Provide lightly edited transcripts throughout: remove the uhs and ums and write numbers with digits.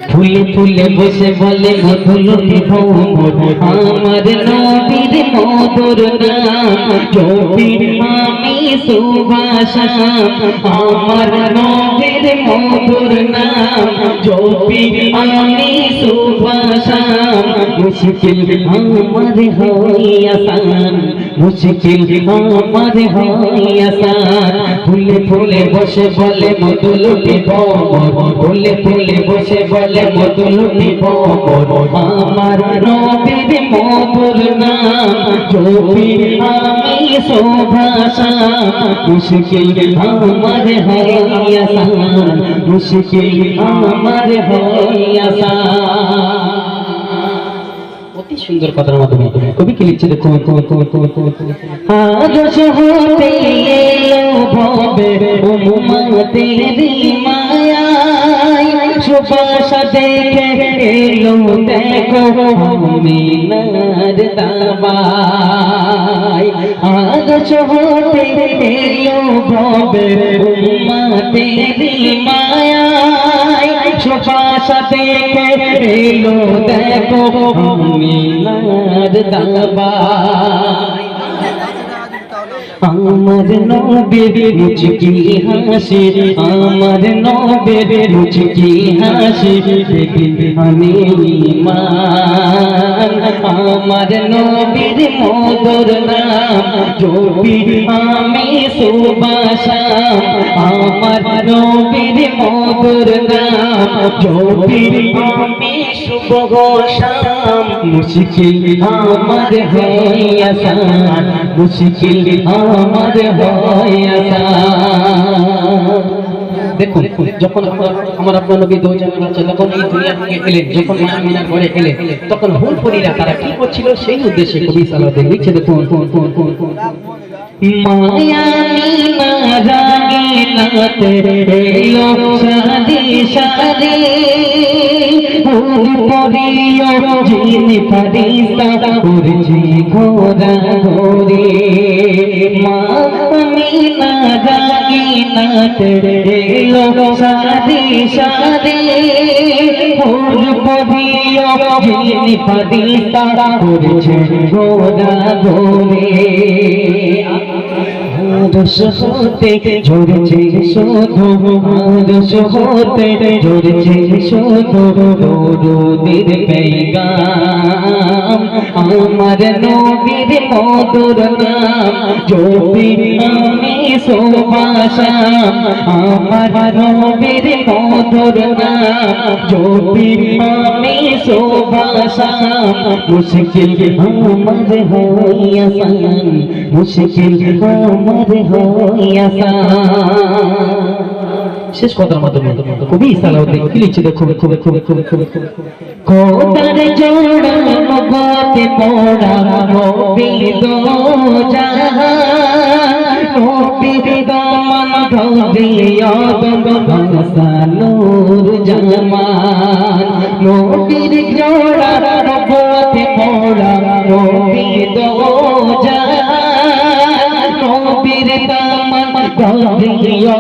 ফুলে ফুলে বসে বলে মধুলতি ভোমর আমার নবীর মধুর নাম জপি আমি সুভাষা আমার নবীর মধুর নাম জপি আমি সুভাষা মুশকিল আমার হয় আসান মুশকিল আমার হয় আসান ফুলে ফুলে বসে বলে মধুলতি ভোমর ফুলে ফুলে বসে বলে মধুলতি ভোমর আমার নবীর মধুর নাম জপি আমি সুভাষা মুশকিল আমার হয় আসান মুশকিল আমার হয় আসান। অতি সুন্দর কথার মাধ্যমে কবি কি লিখছে দেখো আদর্শ হতে এলো ভবে উম্মতেরি মায়ায় সুভাষা দেখে এলো দেখো মিনার দাবায় আদর্শ হতে এলো ভবে উম্মতেরি মায়ায় সুভাষা দেখে এলো দেখো মিনার দাবায় আমার নবীর মুচকি হাসি আমার নবীর মুচকি হাসি আমি ঈমান আমার নবীর মধুর নাম জপি আমি সুভাষা আমার নবীর মধুর নাম জপি আমি সুভাষা মুশকিল আমার হয় আসান মুশকিল আমার হয় আসান। দেখুন যখন আমার আপনার নবী দো জাহান আছে তখন এই দুনিয়া থেকে এলেন যখন মুসলমানরা ঘরে এলেন তখন হুলপুরীরা তারা কি করছিল সেই উদ্দেশ্যে কবি সালাউদ্দিন লিখছে দেখুন মায়ামি নারাগে নাতে এলো সাদি সাদি হুলপুরিও জিনি ফারিস্তা উড়ছে ঘোরা ঘোরে মায়ামি নারাগে নাতে এলো সাদি সাদি হুলপুরিও জিনি ফারিস্তা উড়ছে ঘোরা ঘোরে আদর্শ হতে ঝরছে শুধু আদর্শ হতে ঝরছে শুধু দরুদের পেগাম আমার নবীর মধুর নাম জপি আমি সুভাষা আমার নবীর মধুর নাম জপি আমি সুভাষা মুশকিল আমার হয় আসান মুশকিল আমার হয় আসান। শেষ কথার মাধ্যমে কবি সালাউদ্দিন কি লিখছে দেখো কোটার জোড়া মগতে পড়া নবী দো জাহান নবী দামান ধরিয়া হাসানুর জামান নবীর জোড়া মগতে পড়া নবী দো জাহান নবীর দামান ধরিয়া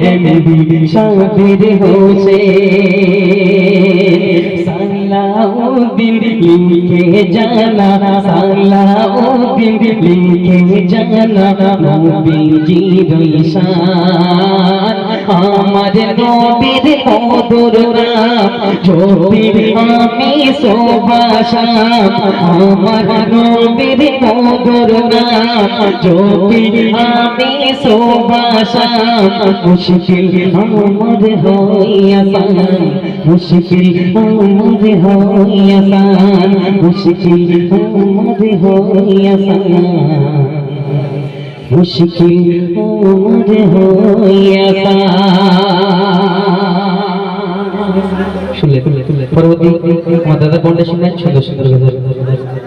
এমবি শাবির হোসেন সালাউদ্দিন লিখে জানা সালাউদ্দিন লিখে জানা নবীজির ঈশান আমার নবীর মধুর নাম জপি আমি সুভাষা আমার নবীর মধুর নাম জপি আমি সুভাষা মুশকিল আমার হয় আসান মুশকিল আমার হয় আসান মুশকিল আমার হয় আসান মুশকিল আমার হয় আসান। শুনলে পরবর্তী আমার দাদা কন্যা শুনলেন সুন্দর সুন্দর